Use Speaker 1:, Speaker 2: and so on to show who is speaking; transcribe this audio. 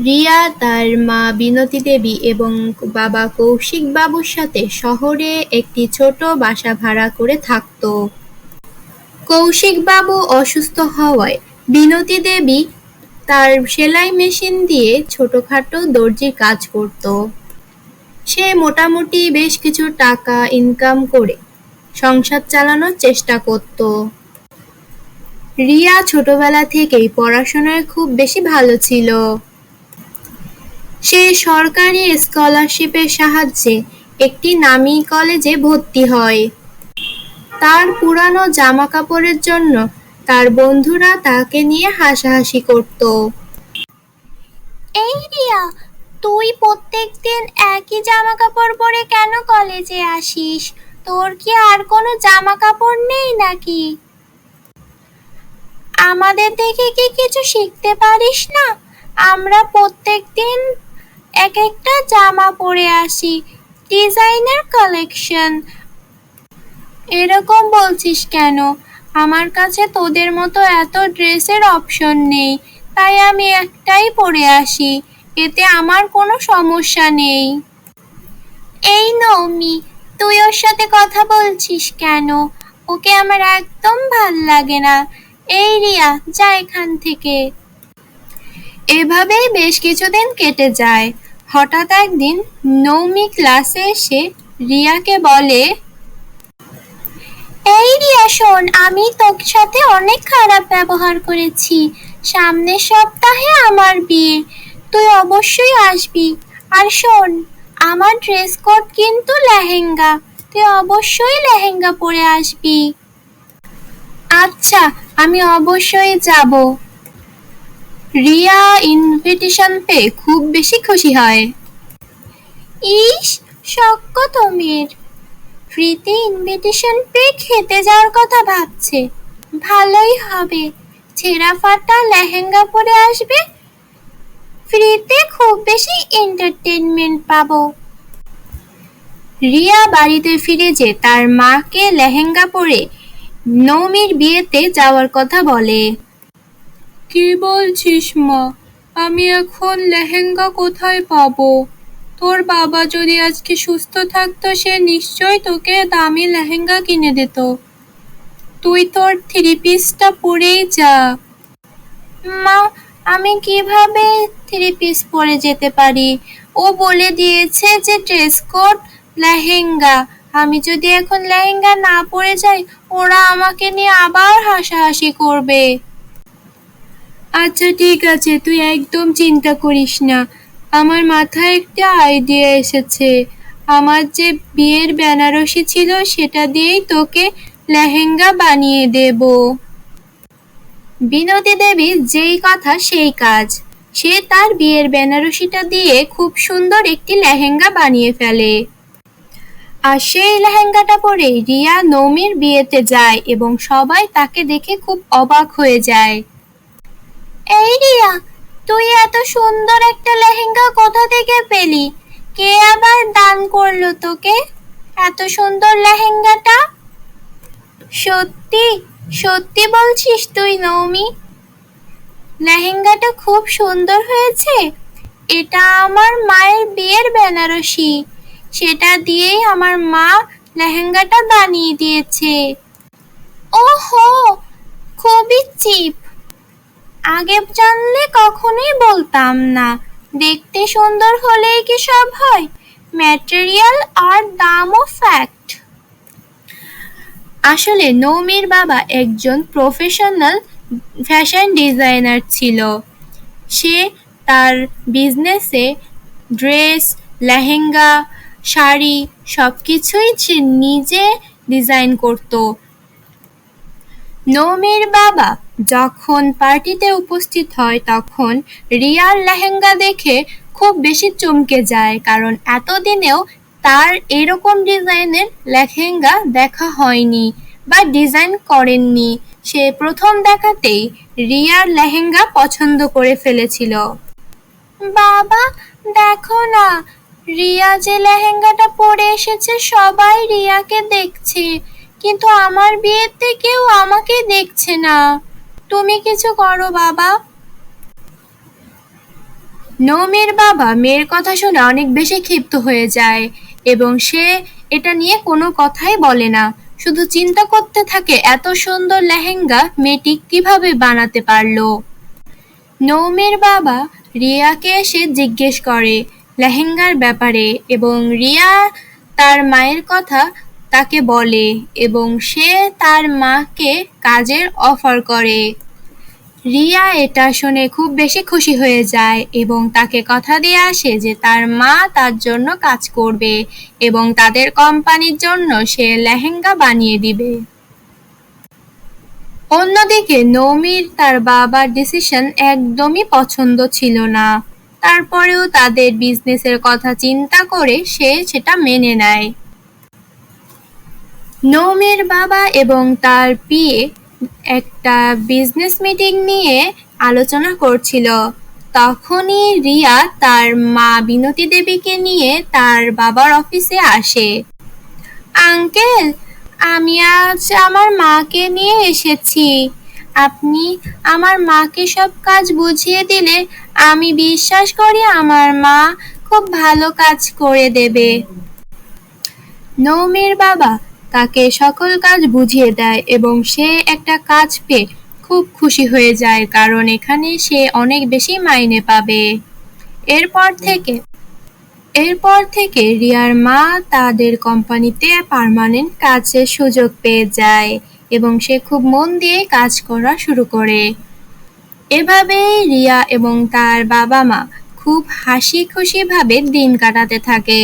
Speaker 1: রিয়া তার মা বিনতী দেবী এবং বাবা কৌশিক বাবুর সাথে শহরে একটি ছোট বাসা ভাড়া করে থাকত। কৌশিক বাবু অসুস্থ হওয়ায় বিনতী দেবী তার সেলাই মেশিন দিয়ে ছোটখাটো দর্জির কাজ করত। সে মোটামুটি বেশ কিছু টাকা ইনকাম করে সংসার চালানোর চেষ্টা করত। রিয়া ছোটবেলা থেকেই পড়াশোনায় খুব বেশি ভালো ছিল। সে সরকারি স্কলারশিপের সাহায্যে একটি নামী কলেজে ভর্তি হয়। তার পুরানো জামাকাপড়ের জন্য তার বন্ধুরা তাকে নিয়ে হাসাহাসি করত।
Speaker 2: এই রিয়া, তুই প্রত্যেকদিন একই জামা কাপড় পরে কেন কলেজে আসিস? তোর কি আর কোনো জামা কাপড় নেই নাকি? আমাদের দেখে কি কিছু শিখতে পারিস না? আমরা প্রত্যেকদিন এক একটা জামা পরে আসি, ডিজাইনার কালেকশন। এরকম বলছিস কেন? আমার কাছে তোদের মতো এত ড্রেসের অপশন নেই, তাই আমি একটাই পরে আসি, এতে আমার কোনো সমস্যা নেই। এই নৌমি, তুই ওর সাথে কথা বলছিস কেন? ওকে আমার একদম ভাল লাগে না। এই রিয়া, যা এখান থেকে।
Speaker 1: এভাবেই বেশ কিছুদিন কেটে যায়। হঠাৎ একদিন নৌমি ক্লাসে এসে রিয়াকে বলে,
Speaker 2: এই রিয়া শোন, আমি তোর সাথে অনেক খারাপ ব্যবহার করেছি। সামনের সপ্তাহে আমার বিয়ে, তুই অবশ্যই আসবি। আর শোন, আমার ড্রেস কোড কিন্তু লেহেঙ্গা, তুই অবশ্যই লেহেঙ্গা পরে আসবি।
Speaker 1: আচ্ছা, আমি অবশ্যই যাব। রিয়া ইনভিটেশন পেয়ে খুব বেশি খুশি হয়।
Speaker 2: ইস, শখ তোমের, ফ্রিতে ইনভিটেশন পেয়ে খেতে যাওয়ার কথা ভাবছে। ভালোই হবে, ছেঁড়া ফাটা লেহেঙ্গা পরে আসবে, ফ্রিতে খুব বেশি এন্টারটেনমেন্ট পাবো।
Speaker 1: রিয়া বাড়িতে ফিরে যে তার মাকে লেহেঙ্গা পরে নৌমির বিয়েতে যাওয়ার কথা বলে। কি বলছিস মা, আমি এখন লেহেঙ্গা কোথায় পাবো? তোর বাবা যদি আজকে সুস্থ থাকতো সে নিশ্চয়ই তোকে দামি লেহেঙ্গা কিনে দিত। তুই তোর থ্রি পিসটা পরেই যা।
Speaker 2: মা, আমি কিভাবে থ্রি পিস পরে যেতে পারি? ও বলে দিয়েছে যে ড্রেস কোড লেহেঙ্গা। আমি যদি এখন লেহেঙ্গা না পরে যাই, ওরা আমাকে নিয়ে আবার হাসাহাসি করবে।
Speaker 1: আচ্ছা ঠিক আছে, তুই একদম চিন্তা করিস না। আমার মাথায় একটা আইডিয়া এসেছে। আমার যে বিয়ের বেনারসি ছিল সেটা দিয়েই তোকে লেহেঙ্গা বানিয়ে দেব। বিনতী দেবীর যেই কথা সেই কাজ। সে তার বিয়ের বেনারসিটা দিয়ে খুব সুন্দর একটি লেহেঙ্গা বানিয়ে ফেলে। আর সেই লেহেঙ্গাটা পরেই রিয়া নৌমির বিয়েতে যায় এবং সবাই তাকে দেখে খুব অবাক হয়ে যায়।
Speaker 2: এই রিয়া, তুই এত সুন্দর একটা লেহেঙ্গা কোথা থেকে পেলি? কে আবার দান করলো তোকে এত সুন্দর লেহেঙ্গাটা? সত্যি সত্যি বলছিস তুই নৌমি? লেহেঙ্গাটা খুব সুন্দর হয়েছে। এটা আমার মায়ের বিয়ের বেনারসি, সেটা দিয়েই আমার মা লেহেঙ্গাটা বানিয়ে দিয়েছে। ওহো, খুবই চিপ। আগে জানলে কখনোই বলতাম না। দেখতে সুন্দর হলেই কি সব হয়? ম্যাটেরিয়াল আর দামও ফ্যাক্ট।
Speaker 1: আসলে নৌমির বাবা একজন প্রফেশনাল ফ্যাশন ডিজাইনার ছিল। সে তার বিজনেসে ড্রেস, লেহেঙ্গা, শাড়ি সবকিছুই সে নিজে ডিজাইন করত। নৌমির বাবা যখন পার্টিতে উপস্থিত হয় তখন রিয়ার লেহেঙ্গা দেখে খুব বেশি চমকে যায়, কারণ এতদিনেও তার এরকম ডিজাইনের লেহেঙ্গা দেখা হয়নি বা ডিজাইন করেননি। সে প্রথম দেখাতেই রিয়ার লেহেঙ্গা পছন্দ করে ফেলেছিল।
Speaker 2: বাবা, দেখো না, রিয়া যে লেহেঙ্গাটা পরে এসেছে সবাই রিয়াকে দেখছে, কিন্তু আমার বিয়েতে কেউ আমাকে দেখছে না। তুমি কিছু করো বাবা। নৌমির বাবা মেয়ের কথা শুনে অনেক বেশি ক্ষিপ্ত হয়ে যায় এবং সে এটা নিয়ে কোনো কথাই বলে না, শুধু চিন্তা করতে থাকে এত সুন্দর লেহেঙ্গা মেয়েটি কিভাবে বানাতে পারলো। নৌমির বাবা রিয়াকে এসে জিজ্ঞেস করে লেহেঙ্গার ব্যাপারে এবং রিয়া তার মায়ের কথা তাকে বলে এবং সে তার মাকে কাজের অফার করে। রিয়া এটা শুনে খুব বেশি খুশি হয়ে যায় এবং তাকে কথা দিয়ে আসে যে তার মা তার জন্য কাজ করবে এবং তাদের কোম্পানির জন্য সে লেহেঙ্গা বানিয়ে দিবে। অন্যদিকে নৌমির তার বাবার ডিসিশন একদমই পছন্দ ছিল না, তারপরেও তাদের বিজনেসের কথা চিন্তা করে সে সেটা মেনে নেয়। নৌমির বাবা এবং তার পিএ একটা বিজনেস মিটিং নিয়ে আলোচনা করছিল। তখনই রিয়া তার মা বিনতী দেবীকে নিয়ে তার বাবার অফিসে আসে। আঙ্কেল, আমি আজ আমার মাকে নিয়ে এসেছি। আপনি আমার মাকে সব কাজ বুঝিয়ে দিলে আমি বিশ্বাস করি আমার মা খুব ভালো কাজ করে দেবে। নৌমির বাবা তাকে সকল কাজ বুঝিয়ে দেয় এবং সে একটা কাজ পেয়ে খুব খুশি হয়ে যায়, কারণ এখানে সে অনেক বেশি মাইনে পাবে। এরপর থেকে রিয়ার মা তাদের কোম্পানিতে পার্মানেন্ট কাজের সুযোগ পেয়ে যায় এবং সে খুব মন দিয়ে কাজ করা শুরু করে। এভাবেই রিয়া এবং তার বাবা মা খুব হাসি খুশি ভাবে দিন কাটাতে থাকে।